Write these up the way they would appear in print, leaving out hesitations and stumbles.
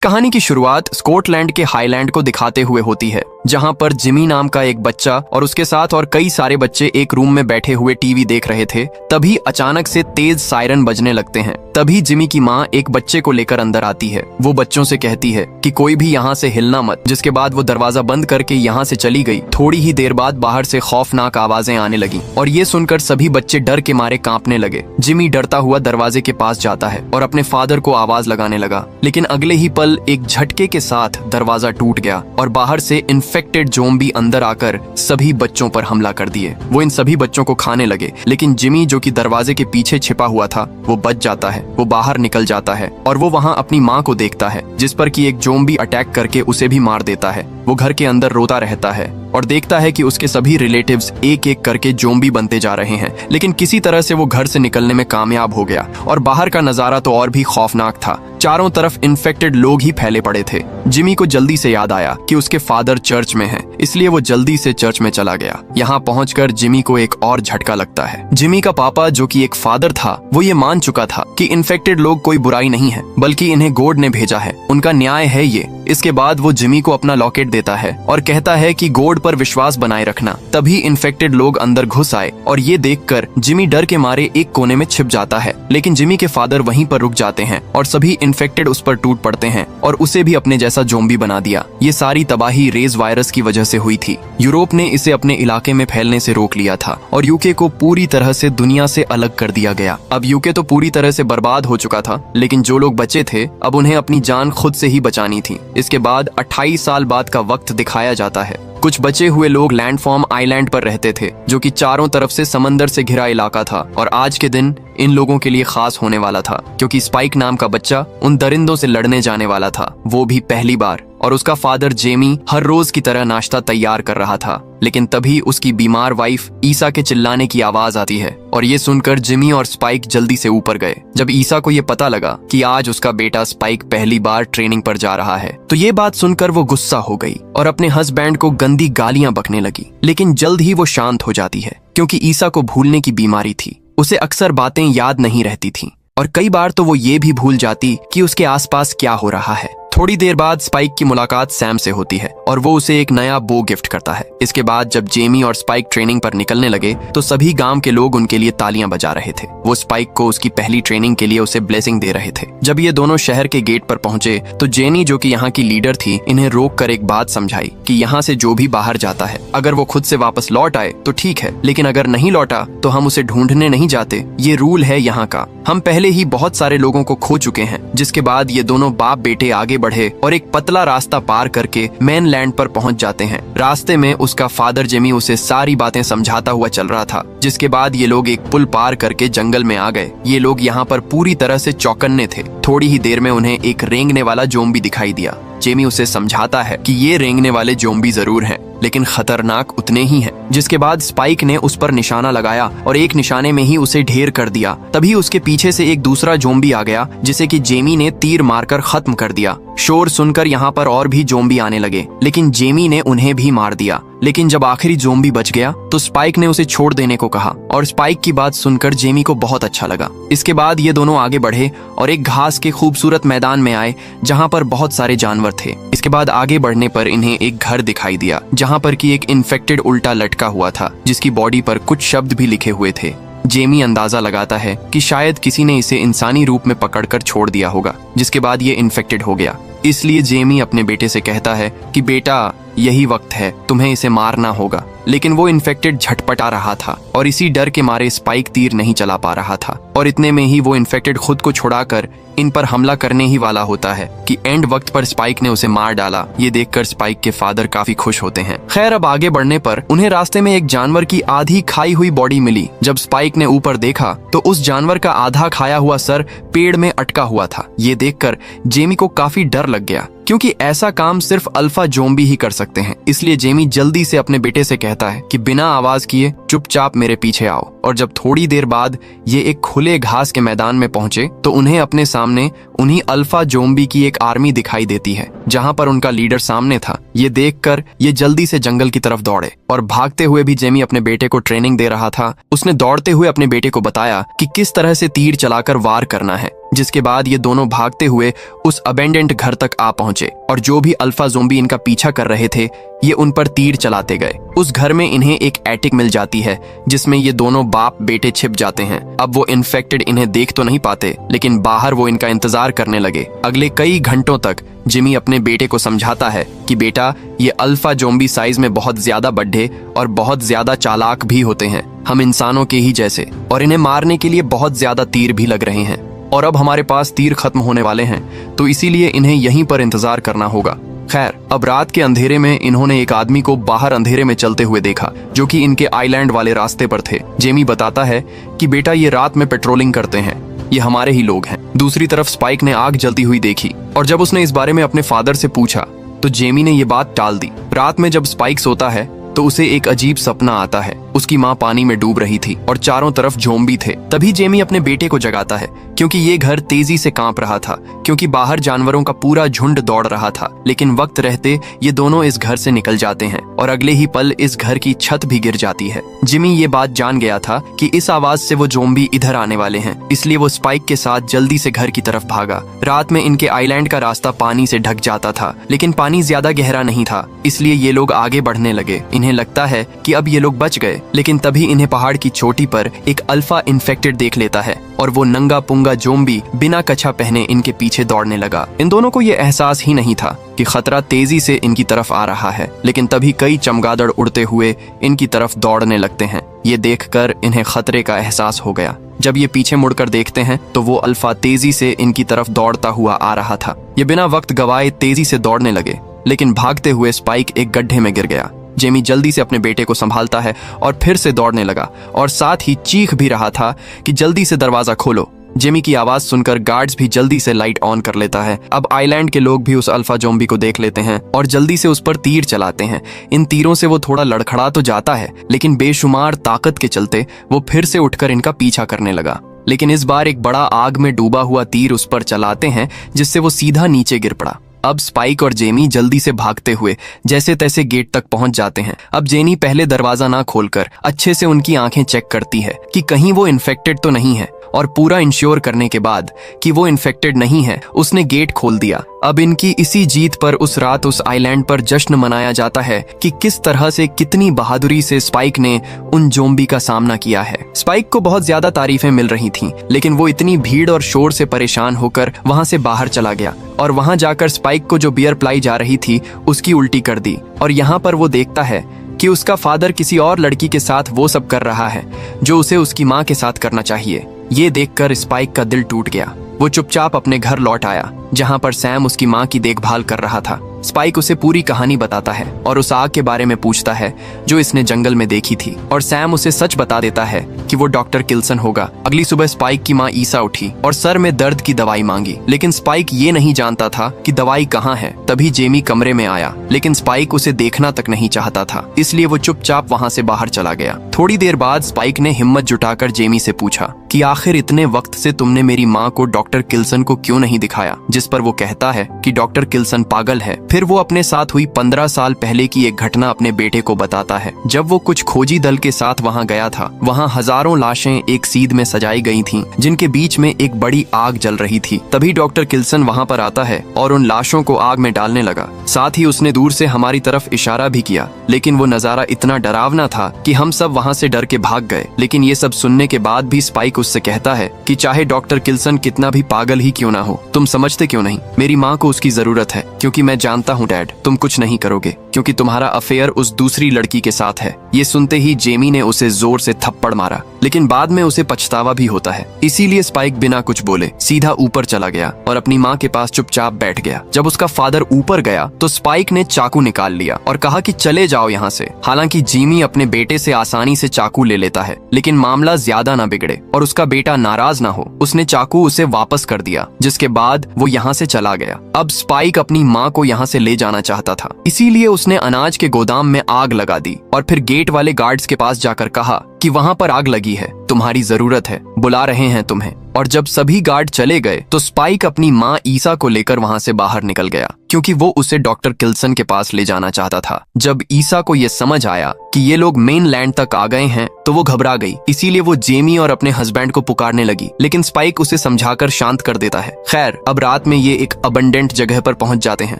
कहानी की शुरुआत स्कॉटलैंड के हाईलैंड को दिखाते हुए होती है, जहां पर जिमी नाम का एक बच्चा और उसके साथ और कई सारे बच्चे एक रूम में बैठे हुए टीवी देख रहे थे। तभी अचानक से तेज सायरन बजने लगते हैं। तभी जिमी की माँ एक बच्चे को लेकर अंदर आती है। वो बच्चों से कहती है कि कोई भी यहाँ से हिलना मत। जिसके बाद वो दरवाजा बंद करके यहाँ से चली गई। थोड़ी ही देर बाद बाहर से खौफनाक आवाजें आने लगी और ये सुनकर सभी बच्चे डर के मारे कांपने लगे। जिमी डरता हुआ दरवाजे के पास जाता है और अपने फादर को आवाज लगाने लगा, लेकिन अगले ही पल एक झटके के साथ दरवाजा टूट गया और बाहर से इन्फेक्टेड ज़ॉम्बी अंदर आकर सभी बच्चों पर हमला कर दिए। वो इन सभी बच्चों को खाने लगे, लेकिन जिमी जो कि दरवाजे के पीछे छिपा हुआ था वो बच जाता है। वो बाहर निकल जाता है और वो वहाँ अपनी माँ को देखता है, जिस पर कि एक ज़ॉम्बी अटैक करके उसे भी मार देता है। वो घर के अंदर रोता रहता है और देखता है कि उसके सभी रिलेटिव्स एक एक करके ज़ॉम्बी बनते जा रहे हैं, लेकिन किसी तरह से वो घर से निकलने में कामयाब हो गया। और बाहर का नजारा तो और भी खौफनाक था। चारों तरफ इन्फेक्टेड लोग ही फैले पड़े थे। जिमी को जल्दी से याद आया कि उसके फादर चर्च में हैं, इसलिए वो जल्दी से चर्च में चला गया। यहाँ पहुंचकर जिमी को एक और झटका लगता है। जिमी का पापा जो कि एक फादर था, वो ये मान चुका था कि इन्फेक्टेड लोग कोई बुराई नहीं है, बल्कि इन्हें गॉड ने भेजा है, उनका न्याय है ये। इसके बाद वो जिमी को अपना लॉकेट देता है और कहता है कि गॉड पर विश्वास बनाए रखना। तभी इन्फेक्टेड लोग अंदर घुस आए और ये देखकर जिमी डर के मारे एक कोने में छिप जाता है, लेकिन जिमी के फादर वहीं पर रुक जाते हैं और सभी इन्फेक्टेड उस पर टूट पड़ते हैं और उसे भी अपने जैसा ज़ॉम्बी बना दिया। ये सारी तबाही रेज वायरस की वजह से हुई थी। यूरोप ने इसे अपने इलाके में फैलने से रोक लिया था और यूके को पूरी तरह से दुनिया से अलग कर दिया गया। अब यूके तो पूरी तरह से बर्बाद हो चुका था, लेकिन जो लोग बचे थे अब उन्हें अपनी जान खुद से ही बचानी थी। इसके बाद 28 साल बाद का वक्त दिखाया जाता है। कुछ बचे हुए लोग लैंडफॉर्म आइलैंड पर रहते थे, जो कि चारों तरफ से समंदर से घिरा इलाका था। और आज के दिन इन लोगों के लिए खास होने वाला था, क्योंकि स्पाइक नाम का बच्चा उन दरिंदों से लड़ने जाने वाला था, वो भी पहली बार। और उसका फादर जेमी हर रोज की तरह नाश्ता तैयार कर रहा था, लेकिन तभी उसकी बीमार वाइफ ईसा के चिल्लाने की आवाज आती है और ये सुनकर जिमी और स्पाइक जल्दी से ऊपर गए। जब ईसा को ये पता लगा कि आज उसका बेटा स्पाइक पहली बार ट्रेनिंग पर जा रहा है, तो ये बात सुनकर वो गुस्सा हो गई और अपने हस्बैंड को गंदी गालियां बकने लगी। लेकिन जल्द ही वो शांत हो जाती है, क्योंकि ईसा को भूलने की बीमारी थी। उसे अक्सर बातें याद नहीं रहती थीं और कई बार तो वो ये भी भूल जाती कि उसके आसपास क्या हो रहा है। थोड़ी देर बाद स्पाइक की मुलाकात सैम से होती है और वो उसे एक नया बो गिफ्ट करता है। इसके बाद जब जेमी और स्पाइक ट्रेनिंग पर निकलने लगे तो सभी गांव के लोग उनके लिए तालियां बजा रहे थे। वो स्पाइक को उसकी पहली ट्रेनिंग के लिए उसे ब्लेसिंग दे रहे थे। जब ये दोनों शहर के गेट पर पहुंचे तो जेनी जो कि यहाँ की लीडर थी, इन्हें रोक कर एक बात समझाई कि यहाँ से जो भी बाहर जाता है, अगर वो खुद से वापस लौट आए तो ठीक है, लेकिन अगर नहीं लौटा तो हम उसे ढूंढने नहीं जाते। ये रूल है यहाँ का। हम पहले ही बहुत सारे लोगों को खो चुके हैं। जिसके बाद ये दोनों बाप बेटे आगे बढ़े और एक पतला रास्ता पार करके मेन लैंड पर पहुंच जाते हैं। रास्ते में उसका फादर जेमी उसे सारी बातें समझाता हुआ चल रहा था। जिसके बाद ये लोग एक पुल पार करके जंगल में आ गए। ये लोग यहाँ पर पूरी तरह से चौकन्ने थे। थोड़ी ही देर में उन्हें एक रेंगने वाला ज़ॉम्बी दिखाई दिया। जेमी उसे समझाता है कि ये रेंगने वाले ज़ॉम्बी जरूर हैं, लेकिन खतरनाक उतने ही हैं। जिसके बाद स्पाइक ने उस पर निशाना लगाया और एक निशाने में ही उसे ढेर कर दिया। तभी उसके पीछे से एक दूसरा ज़ॉम्बी आ गया, जिसे कि जेमी ने तीर मारकर खत्म कर दिया। शोर सुनकर यहाँ पर और भी ज़ॉम्बी आने लगे, लेकिन जेमी ने उन्हें भी मार दिया। लेकिन जब आखिरी ज़ॉम्बी बच गया तो स्पाइक ने उसे छोड़ देने को कहा और स्पाइक की बात सुनकर जेमी को बहुत अच्छा लगा। इसके बाद ये दोनों आगे बढ़े और एक घास के खूबसूरत मैदान में आए, जहाँ पर बहुत सारे जानवर थे। इसके बाद आगे बढ़ने पर इन्हें एक घर दिखाई दिया, जहाँ पर कि एक इन्फेक्टेड उल्टा लटका हुआ था, जिसकी बॉडी पर कुछ शब्द भी लिखे हुए थे। जेमी अंदाजा लगाता है कि शायद किसी ने इसे इंसानी रूप में पकड़कर छोड़ दिया होगा, जिसके बाद ये इन्फेक्टेड हो गया। इसलिए जेमी अपने बेटे से कहता है कि बेटा, यही वक्त है, तुम्हें इसे मारना होगा। लेकिन वो इन्फेक्टेड झटपटा रहा था और इसी डर के मारे स्पाइक तीर नहीं चला पा रहा था। और इतने में ही वो इन्फेक्टेड खुद को छुड़ाकर इन पर हमला करने ही वाला होता है कि एंड वक्त पर स्पाइक ने उसे मार डाला। ये देखकर स्पाइक के फादर काफी खुश होते हैं। खैर, अब आगे बढ़ने पर उन्हें रास्ते में एक जानवर की आधी खाई हुई बॉडी मिली। जब स्पाइक ने ऊपर देखा तो उस जानवर का आधा खाया हुआ सर पेड़ में अटका हुआ था। ये देखकर जेमी को काफी डर लग गया, क्योंकि ऐसा काम सिर्फ अल्फा ज़ॉम्बी ही कर सकते हैं। इसलिए जेमी जल्दी से अपने बेटे से कहता है कि बिना आवाज किए चुपचाप मेरे पीछे आओ। और जब थोड़ी देर बाद ये एक खुले घास के मैदान में पहुंचे तो उन्हें अपने सामने उन्हीं अल्फा ज़ॉम्बी की एक आर्मी दिखाई देती है, जहां पर उनका लीडर सामने था। ये देखकर ये जल्दी से जंगल की तरफ दौड़े और भागते हुए भी जेमी अपने बेटे को ट्रेनिंग दे रहा था। उसने दौड़ते हुए अपने बेटे को बताया कि किस तरह से तीर चलाकर वार करना है। जिसके बाद ये दोनों भागते हुए उस अबेंडेंट घर तक आ पहुंचे और जो भी अल्फा ज़ोंबी इनका पीछा कर रहे थे ये उन पर तीर चलाते गए। उस घर में इन्हें एक एटिक मिल जाती है जिसमें ये दोनों बाप बेटे छिप जाते हैं। अब वो इन्फेक्टेड इन्हें देख तो नहीं पाते, लेकिन बाहर वो इनका इंतजार करने लगे। अगले कई घंटों तक जिमी अपने बेटे को समझाता है कि बेटा, ये अल्फा ज़ोंबी साइज में बहुत ज्यादा बड्ढे और बहुत ज्यादा चालाक भी होते हैं, हम इंसानों के ही जैसे, और इन्हें मारने के लिए बहुत ज्यादा तीर भी लग रहे हैं और अब हमारे पास तीर खत्म होने वाले हैं, तो इसीलिए इन्हें यहीं पर इंतजार करना होगा। खैर, अब रात के अंधेरे में इन्होंने एक आदमी को बाहर अंधेरे में चलते हुए देखा जो कि इनके आइलैंड वाले रास्ते पर थे। जेमी बताता है कि बेटा, ये रात में पेट्रोलिंग करते हैं, ये हमारे ही लोग हैं। दूसरी तरफ स्पाइक ने आग जलती हुई देखी और जब उसने इस बारे में अपने फादर से पूछा तो जेमी ने ये बात टाल दी। रात में जब स्पाइक सोता है तो उसे एक अजीब सपना आता है। उसकी माँ पानी में डूब रही थी और चारों तरफ ज़ोंबी थे। तभी जेमी अपने बेटे को जगाता है क्योंकि ये घर तेजी से कांप रहा था, क्योंकि बाहर जानवरों का पूरा झुंड दौड़ रहा था। लेकिन वक्त रहते ये दोनों इस घर से निकल जाते हैं और अगले ही पल इस घर की छत भी गिर जाती है। जिमी ये बात जान गया था कि इस आवाज से वो ज़ोंबी इधर आने वाले हैं, इसलिए वो स्पाइक के साथ जल्दी से घर की तरफ भागा। रात में इनके आइलैंड का रास्ता पानी से ढक जाता था, लेकिन पानी ज्यादा गहरा नहीं था, इसलिए ये लोग आगे बढ़ने लगे। इन्हें लगता है कि अब ये लोग बच गए, लेकिन तभी इन्हें पहाड़ की चोटी पर एक अल्फा इन्फेक्टेड देख लेता है और वो नंगा पुंगा ज़ोंबी बिना कच्छा पहने इनके पीछे दौड़ने लगा। इन दोनों को ये एहसास ही नहीं था कि खतरा तेजी से इनकी तरफ आ रहा है, लेकिन तभी कई चमगादड़ उड़ते हुए इनकी तरफ दौड़ने लगते हैं। ये देखकर इन्हें खतरे का एहसास हो गया। जब ये पीछे मुड़कर देखते हैं तो वो अल्फा तेजी से इनकी तरफ दौड़ता हुआ आ रहा था। ये बिना वक्त गवाए तेजी से दौड़ने लगे, लेकिन भागते हुए स्पाइक एक गड्ढे में गिर गया। जेमी जल्दी से अपने बेटे को संभालता है और फिर से दौड़ने लगा और साथ ही चीख भी रहा था कि जल्दी से दरवाजा खोलो। जेमी की आवाज सुनकर गार्ड्स भी जल्दी से लाइट ऑन कर लेता है। अब आइलैंड के लोग भी उस अल्फा ज़ोंबी को देख लेते हैं और जल्दी से उस पर तीर चलाते हैं। इन तीरों से वो थोड़ा लड़खड़ा तो जाता है, लेकिन बेशुमार ताकत के चलते वो फिर से उठकर इनका पीछा करने लगा। लेकिन इस बार एक बड़ा आग में डूबा हुआ तीर उस पर चलाते हैं जिससे वो सीधा नीचे गिर पड़ा। अब स्पाइक और जेमी जल्दी से भागते हुए जैसे तैसे गेट तक पहुंच जाते हैं। अब जेनी पहले दरवाजा ना खोलकर अच्छे से उनकी आंखें चेक करती है कि कहीं वो इन्फेक्टेड तो नहीं है, और पूरा इंश्योर करने के बाद कि वो इन्फेक्टेड नहीं है, उसने गेट खोल दिया। अब इनकी इसी जीत पर उस रात उस आइलैंड पर जश्न मनाया जाता है कि किस तरह से, कितनी बहादुरी से स्पाइक ने उन ज़ोंबी का सामना किया है। स्पाइक को बहुत ज्यादा तारीफें मिल रही थीं, लेकिन वो इतनी भीड़ और शोर से परेशान होकर वहां से बाहर चला गया और वहां जाकर स्पाइक को जो बियर पिलाई जा रही थी उसकी उल्टी कर दी। और यहाँ पर वो देखता है कि उसका फादर किसी और लड़की के साथ वो सब कर रहा है जो उसे उसकी माँ के साथ करना चाहिए। ये देखकर स्पाइक का दिल टूट गया। वो चुपचाप अपने घर लौट आया जहाँ पर सैम उसकी माँ की देखभाल कर रहा था। स्पाइक उसे पूरी कहानी बताता है और उस आग के बारे में पूछता है जो इसने जंगल में देखी थी, और सैम उसे सच बता देता है कि वो डॉक्टर किल्सन होगा। अगली सुबह स्पाइक की माँ ईसा उठी और सर में दर्द की दवाई मांगी, लेकिन स्पाइक ये नहीं जानता था कि दवाई कहाँ है। तभी जेमी कमरे में आया, लेकिन स्पाइक उसे देखना तक नहीं चाहता था, इसलिए वो चुपचाप वहाँ से बाहर चला गया। थोड़ी देर बाद स्पाइक ने हिम्मत जुटाकर जेमी से पूछा कि आखिर इतने वक्त से तुमने मेरी माँ को डॉक्टर किल्सन को क्यों नहीं दिखाया, जिस पर वो कहता है कि डॉक्टर किल्सन पागल है। फिर वो अपने साथ हुई 15 साल पहले की एक घटना अपने बेटे को बताता है। जब वो कुछ खोजी दल के साथ वहाँ गया था, वहाँ हजारों लाशें एक सीध में सजाई गई थीं, जिनके बीच में एक बड़ी आग जल रही थी। तभी डॉक्टर किल्सन वहाँ पर आता है और उन लाशों को आग में डालने लगा। साथ ही उसने दूर से हमारी तरफ इशारा भी किया, लेकिन वो नजारा इतना डरावना था कि हम सब वहाँ से डर के भाग गए। लेकिन ये सब सुनने के बाद भी स्पाइक उससे कहता है कि चाहे डॉक्टर किल्सन कितना भी पागल ही क्यों ना हो, तुम समझते क्यों नहीं, मेरी माँ को उसकी जरूरत है, क्योंकि मैं जानता हूँ डैड तुम कुछ नहीं करोगे, क्योंकि तुम्हारा अफेयर उस दूसरी लड़की के साथ है। ये सुनते ही जेमी ने उसे जोर से थप्पड़ मारा, लेकिन बाद में उसे पछतावा भी होता है। इसीलिए स्पाइक बिना कुछ बोले सीधा ऊपर चला गया और अपनी माँ के पास चुपचाप बैठ गया। जब उसका फादर ऊपर गया तो स्पाइक ने चाकू निकाल लिया और कहा कि चले जाओ यहाँ से। हालांकि जेमी अपने बेटे से आसानी से चाकू ले लेता है, लेकिन मामला ज्यादा ना बिगड़े और उसका बेटा नाराज ना हो, उसने चाकू उसे वापस कर दिया, जिसके बाद वो यहाँ से चला गया। अब स्पाइक अपनी माँ को यहाँ से ले जाना चाहता था, इसीलिए उसने अनाज के गोदाम में आग लगा दी और फिर गेट वाले गार्ड्स के पास जाकर कहा कि वहाँ पर आग लगी है। तुम्हारी जरूरत है, बुला रहे हैं तुम्हें। और जब सभी गार्ड चले गए तो स्पाइक अपनी माँ ईसा को लेकर वहां से बाहर निकल गया, क्योंकि वो उसे डॉक्टर किल्सन के पास ले जाना चाहता था। जब ईसा को ये समझ आया कि ये लोग मेन लैंड तक आ गए हैं तो वो घबरा गई, इसीलिए वो जेमी और अपने हस्बैंड को पुकारने लगी, लेकिन स्पाइक उसे समझाकर शांत कर देता है। खैर, अब रात में ये एक अबंडेंट जगह पर पहुंच जाते हैं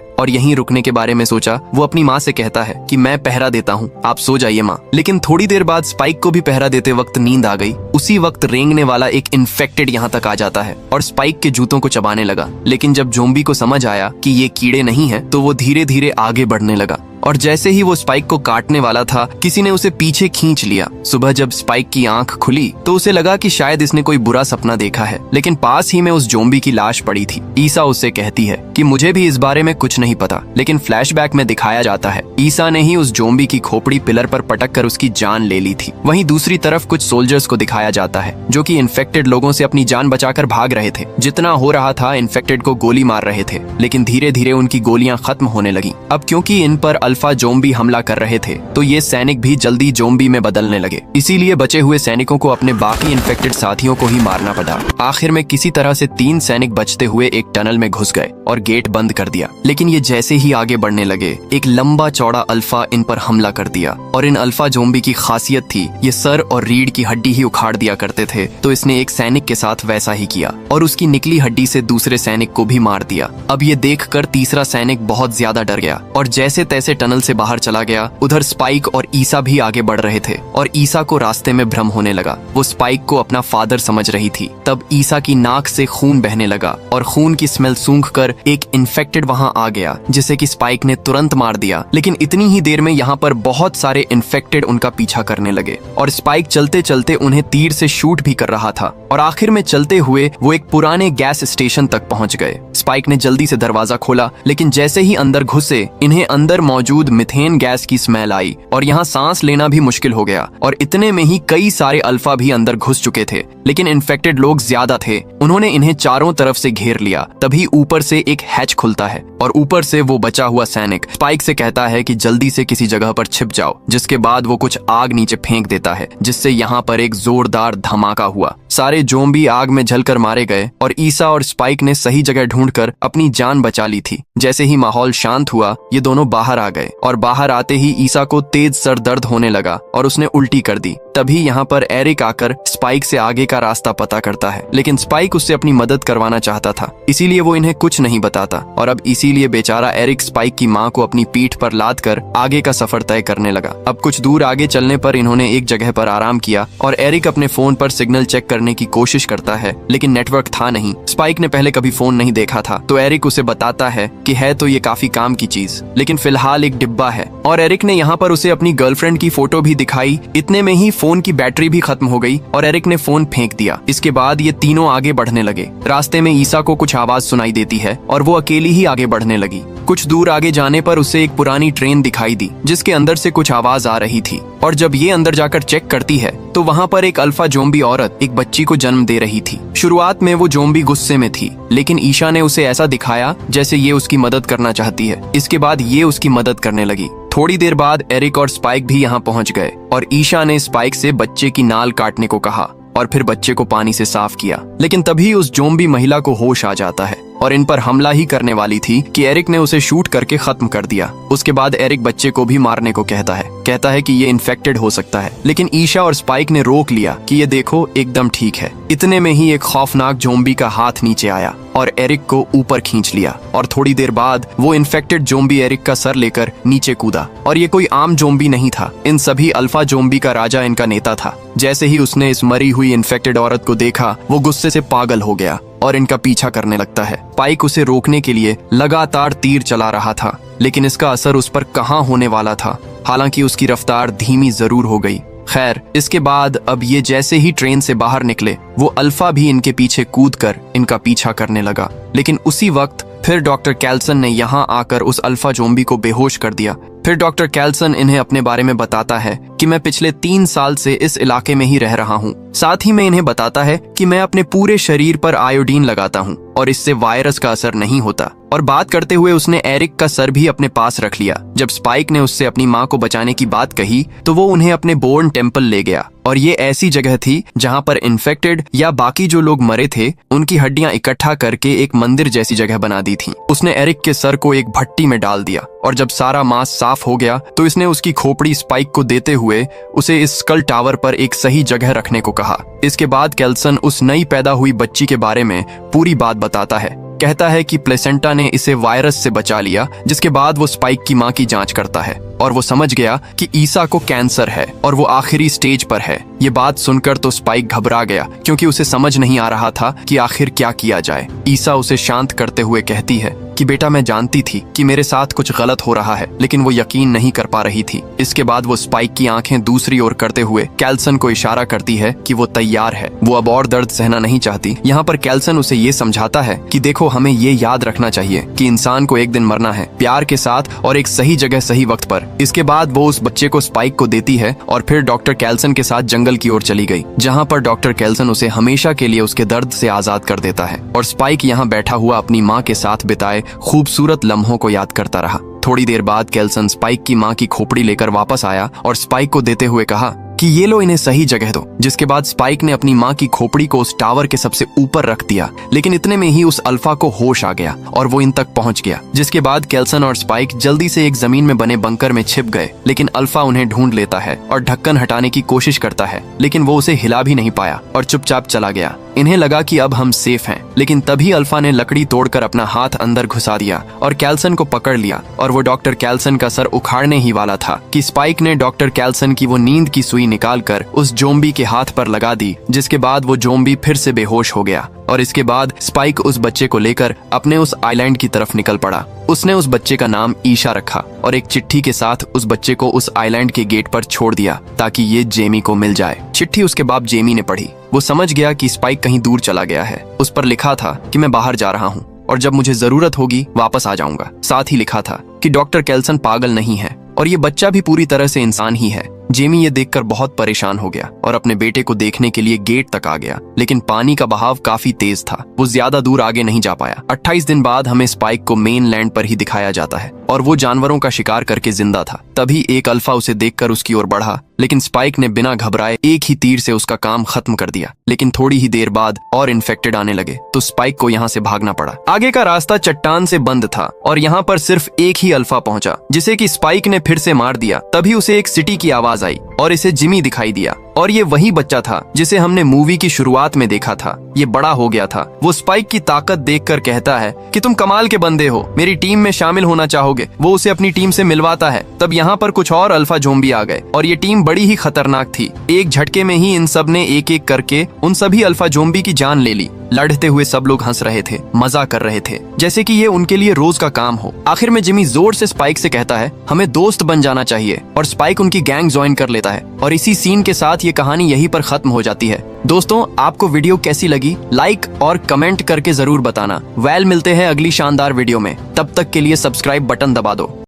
और यहीं रुकने के बारे में सोचा वो अपनी माँ से कहता है कि मैं पहरा देता हूँ, आप सो जाइए माँ। लेकिन थोड़ी देर बाद स्पाइक को भी पहरा देते वक्त नींद आ गई। उसी वक्त रेंगने वाला एक इन्फेक्टेड यहाँ तक आ जाता है और स्पाइक के जूतों को चबाने लगा। लेकिन जब ज़ॉम्बी को समझ आया कि ये कीड़े नहीं है तो वो धीरे धीरे आगे बढ़ने लगा और जैसे ही वो स्पाइक को काटने वाला था किसी ने उसे पीछे खींच लिया। सुबह जब स्पाइक की आंख खुली तो उसे लगा कि शायद इसने कोई बुरा सपना देखा है, लेकिन पास ही में उस ज़ॉम्बी की लाश पड़ी थी। ईसा उससे कहती है कि मुझे भी इस बारे में कुछ नहीं पता, लेकिन फ्लैशबैक में दिखाया जाता है ईसा ने ही उस ज़ॉम्बी की खोपड़ी पिलर पर पटक कर उसकी जान ले ली थी। वहीं दूसरी तरफ कुछ सोल्जर्स को दिखाया जाता है जो कि इन्फेक्टेड लोगों से अपनी जान बचाकर भाग रहे थे। जितना हो रहा था इन्फेक्टेड को गोली मार रहे थे, लेकिन धीरे धीरे उनकी गोलियां खत्म होने लगी। अब क्योंकि इन पर अल्फा ज़ॉम्बी हमला कर रहे थे तो ये सैनिक भी जल्दी ज़ॉम्बी में बदलने लगे, इसीलिए बचे हुए सैनिकों को अपने बाकी इन्फेक्टेड साथियों को ही मारना पड़ा। आखिर में किसी तरह से 3 सैनिक बचते हुए एक टनल में घुस गए और गेट बंद कर दिया। लेकिन ये जैसे ही आगे बढ़ने लगे एक लंबा चौड़ा अल्फा इन पर हमला कर दिया और इन अल्फा ज़ॉम्बी की खासियत थी ये सर और रीढ़ की हड्डी ही उखाड़ दिया करते थे, तो इसने एक सैनिक के साथ वैसा ही किया और उसकी निकली हड्डी से दूसरे सैनिक को भी मार दिया। अब ये देखकर तीसरा सैनिक बहुत ज्यादा डर गया और जैसे तैसे टनल से बाहर चला गया। उधर स्पाइक और ईसा भी आगे बढ़ रहे थे और ईसा को रास्ते में भ्रम होने लगा। वो स्पाइक को अपना फादर समझ रही थी। तब ईसा की नाक से खून बहने लगा और खून की स्मेल सूंघकर एक इन्फेक्टेड वहां आ गया जिसे कि स्पाइक ने तुरंत मार दिया। लेकिन इतनी ही देर में यहाँ पर बहुत सारे इन्फेक्टेड उनका पीछा करने लगे और स्पाइक चलते चलते उन्हें तीर से शूट भी कर रहा था और आखिर में चलते हुए वो एक पुराने गैस स्टेशन तक पहुंच गए। स्पाइक ने जल्दी से दरवाजा खोला, लेकिन जैसे ही अंदर घुसे इन्हें अंदर मौजूद मिथेन गैस की स्मेल आई और यहाँ सांस लेना भी मुश्किल हो गया। और इतने में ही कई सारे अल्फा भी अंदर घुस चुके थे, लेकिन इन्फेक्टेड लोग ज्यादा थे। उन्होंने इन्हें चारों तरफ से घेर लिया। तभी ऊपर से एक हैच खुलता है और ऊपर से वो बचा हुआ सैनिक स्पाइक से कहता है कि जल्दी से किसी जगह पर छिप जाओ, जिसके बाद वो कुछ आग नीचे फेंक देता है, जिससे यहाँ पर एक जोरदार धमाका हुआ। सारे ज़ॉम्बी आग में जलकर मारे गए और ईसा और स्पाइक ने सही जगह ढूंढकर अपनी जान बचा ली थी। जैसे ही माहौल शांत हुआ ये दोनों बाहर आ गए और बाहर आते ही ईसा को तेज सर दर्द होने लगा और उसने उल्टी कर दी। तभी यहाँ पर एरिक आकर स्पाइक से आगे का रास्ता पता करता है, लेकिन स्पाइक उससे अपनी मदद करवाना चाहता था, इसीलिए वो इन्हें कुछ नहीं बताता। और अब इसीलिए बेचारा एरिक स्पाइक की माँ को अपनी पीठ पर लाद कर आगे का सफर तय करने लगा। अब कुछ दूर आगे चलने पर इन्होंने एक जगह पर आराम किया और एरिक अपने फोन पर सिग्नल चेक करने की कोशिश करता है, लेकिन नेटवर्क था नहीं। स्पाइक ने पहले कभी फोन नहीं देखा था, तो एरिक उसे बताता है कि है तो ये काफी काम की चीज, लेकिन फिलहाल एक डिब्बा है। और एरिक ने यहाँ पर उसे अपनी गर्लफ्रेंड की फोटो भी दिखाई। इतने में ही फोन की बैटरी भी खत्म हो गई और एरिक ने फोन फेंक दिया। इसके बाद ये तीनों आगे बढ़ने लगे। रास्ते में ईसा को कुछ आवाज सुनाई देती है और वो अकेली ही आगे बढ़ने लगी। कुछ दूर आगे जाने पर उसे एक पुरानी ट्रेन दिखाई दी जिसके अंदर से कुछ आवाज आ रही थी और जब ये अंदर जाकर चेक करती है तो वहाँ पर एक अल्फा ज़ॉम्बी औरत एक बच्ची को जन्म दे रही थी। शुरुआत में वो ज़ॉम्बी गुस्से में थी, लेकिन ईशा ने उसे ऐसा दिखाया जैसे ये उसकी मदद करना चाहती है। इसके बाद ये उसकी मदद करने लगी। थोड़ी देर बाद एरिक और स्पाइक भी यहाँ पहुँच गए और ईशा ने स्पाइक से बच्चे की नाल काटने को कहा और फिर बच्चे को पानी से साफ किया। लेकिन तभी उस ज़ॉम्बी महिला को होश आ जाता है और इन पर हमला ही करने वाली थी कि एरिक ने उसे शूट करके खत्म कर दिया। उसके बाद एरिक बच्चे को भी मारने को कहता है कि ये इन्फेक्टेड हो सकता है, लेकिन ईशा और स्पाइक ने रोक लिया कि ये देखो एकदम ठीक है। इतने में ही एक खौफनाक ज़ॉम्बी का हाथ नीचे आया और एरिक को ऊपर खींच लिया और थोड़ी देर बाद वो इन्फेक्टेड ज़ॉम्बी एरिक का सर लेकर नीचे कूदा। और ये कोई आम ज़ॉम्बी नहीं था, इन सभी अल्फा ज़ॉम्बी का राजा इनका नेता था। जैसे ही उसने इस मरी हुई इन्फेक्टेड औरत को देखा वो गुस्से से पागल हो गया और इनका पीछा करने लगता है। स्पाइक उसे रोकने के लिए लगातार तीर चला रहा था, लेकिन इसका असर उस पर कहाँ होने वाला था। हालांकि उसकी रफ्तार धीमी जरूर हो गई। खैर, इसके बाद अब ये जैसे ही ट्रेन से बाहर निकले वो अल्फा भी इनके पीछे कूदकर इनका पीछा करने लगा। लेकिन उसी वक्त फिर डॉक्टर कैल्सन ने यहाँ आकर उस अल्फा ज़ॉम्बी को बेहोश कर दिया। फिर डॉक्टर कैल्सन इन्हें अपने बारे में बताता है कि मैं पिछले 3 साल से इस इलाके में ही रह रहा हूँ। साथ ही में इन्हें बताता है कि मैं अपने पूरे शरीर पर आयोडीन लगाता हूँ और इससे वायरस का असर नहीं होता। और बात करते हुए उसने एरिक का सर भी अपने पास रख लिया। जब स्पाइक ने उससे अपनी माँ को बचाने की बात कही तो वो उन्हें अपने बोर्न टेम्पल ले गया और ये ऐसी जगह थी जहाँ पर इन्फेक्टेड या बाकी जो लोग मरे थे उनकी हड्डियां इकट्ठा करके एक मंदिर जैसी जगह बना दी थी। उसने एरिक के सर को एक भट्टी में डाल दिया और जब सारा मांस साफ हो गया तो इसने उसकी खोपड़ी स्पाइक को देते हुए उसे इस स्कल टावर पर एक सही जगह रखने को कहा। इसके बाद केल्सन उस नई पैदा हुई बच्ची के बारे में पूरी बात बताता है। कहता है कि प्लेसेंटा ने इसे वायरस से बचा लिया, जिसके बाद वो स्पाइक की मां की जांच करता है और वो समझ गया कि ईसा को कैंसर है और वो आखिरी स्टेज पर है। ये बात सुनकर तो स्पाइक घबरा गया क्योंकि उसे समझ नहीं आ रहा था कि आखिर क्या किया जाए। ईसा उसे शांत करते हुए कहती है कि बेटा, मैं जानती थी कि मेरे साथ कुछ गलत हो रहा है, लेकिन वो यकीन नहीं कर पा रही थी। इसके बाद वो स्पाइक की आंखें दूसरी ओर करते हुए केल्सन को इशारा करती है कि वो तैयार है। वो अब और दर्द सहना नहीं चाहती। यहाँ पर केल्सन उसे ये समझाता है कि देखो, हमें ये याद रखना चाहिए कि इंसान को एक दिन मरना है, प्यार के साथ और एक सही जगह सही वक्त पर। इसके बाद वो उस बच्चे को स्पाइक को देती है और फिर डॉक्टर केल्सन के साथ जंगल की ओर चली गई, जहाँ पर डॉक्टर केल्सन उसे हमेशा के लिए उसके दर्द से आजाद कर देता है और स्पाइक यहाँ बैठा हुआ अपनी माँ के साथ बिताए खूबसूरत लम्हों को याद करता रहा। थोड़ी देर बाद केल्सन स्पाइक की माँ की खोपड़ी लेकर वापस आया और स्पाइक को देते हुए कहा कि ये लो, इन्हें सही जगह दो। जिसके बाद स्पाइक ने अपनी माँ की खोपड़ी को उस टावर के सबसे ऊपर रख दिया, लेकिन इतने में ही उस अल्फा को होश आ गया और वो इन तक पहुंच गया। जिसके बाद केल्सन और स्पाइक जल्दी से एक जमीन में बने बंकर में छिप गए, लेकिन अल्फा उन्हें ढूंढ लेता है और ढक्कन हटाने की कोशिश करता है, लेकिन वो उसे हिला भी नहीं पाया और चुपचाप चला गया। इन्हें लगा कि अब हम सेफ हैं, लेकिन तभी अल्फा ने लकड़ी तोड़कर अपना हाथ अंदर घुसा दिया और केल्सन को पकड़ लिया और वो डॉक्टर केल्सन का सर उखाड़ने ही वाला था कि स्पाइक ने डॉक्टर केल्सन की वो नींद की सुई निकालकर उस जोम्बी के हाथ पर लगा दी। जिसके बाद वो जोम्बी फिर से बेहोश हो गया और इसके बाद स्पाइक उस बच्चे को लेकर अपने उस आइलैंड की तरफ निकल पड़ा। उसने उस बच्चे का नाम ईशा रखा और एक चिट्ठी के साथ उस बच्चे को उस आइलैंड के गेट पर छोड़ दिया ताकि ये जेमी को मिल जाए। चिट्ठी उसके बाप जेमी ने पढ़ी। वो समझ गया कि स्पाइक कहीं दूर चला गया है। उस पर लिखा था कि मैं बाहर जा रहा हूँ और जब मुझे जरूरत होगी वापस आ जाऊंगा। साथ ही लिखा था कि डॉक्टर केल्सन पागल नहीं है और ये बच्चा भी पूरी तरह से इंसान ही है। जेमी ये देखकर बहुत परेशान हो गया और अपने बेटे को देखने के लिए गेट तक आ गया, लेकिन पानी का बहाव काफी तेज था। वो ज्यादा दूर आगे नहीं जा पाया। 28 दिन बाद हमें स्पाइक को मेन लैंड पर ही दिखाया जाता है और वो जानवरों का शिकार करके जिंदा था। तभी एक अल्फा उसे देखकर उसकी ओर बढ़ा, लेकिन स्पाइक ने बिना घबराए एक ही तीर से उसका काम खत्म कर दिया। लेकिन थोड़ी ही देर बाद और इन्फेक्टेड आने लगे तो स्पाइक को यहाँ से भागना पड़ा। आगे का रास्ता चट्टान से बंद था और यहाँ पर सिर्फ एक ही अल्फा पहुंचा, जिसे कि स्पाइक ने फिर से मार दिया। तभी उसे एक सिटी की आवाज आई और इसे जिमी दिखाई दिया और ये वही बच्चा था जिसे हमने मूवी की शुरुआत में देखा था। ये बड़ा हो गया था। वो स्पाइक की ताकत देखकर कहता है कि तुम कमाल के बंदे हो, मेरी टीम में शामिल होना चाहोगे। वो उसे अपनी टीम से मिलवाता है। तब यहाँ पर कुछ और अल्फा ज़ोंबी आ गए और ये टीम बड़ी ही खतरनाक थी। एक झटके में ही इन सब ने एक एक करके उन सभी अल्फा ज़ोंबी की जान ले ली। लड़ते हुए सब लोग हंस रहे थे, मजा कर रहे थे, जैसे कि ये उनके लिए रोज का काम हो। आखिर में जिमी जोर से स्पाइक से कहता है हमें दोस्त बन जाना चाहिए और स्पाइक उनकी गैंग ज्वाइन कर लेता है और इसी सीन के साथ ये कहानी यहीं पर खत्म हो जाती है। दोस्तों, आपको वीडियो कैसी लगी लाइक और कमेंट करके जरूर बताना। मिलते हैं अगली शानदार वीडियो में। तब तक के लिए सब्सक्राइब बटन दबा दो।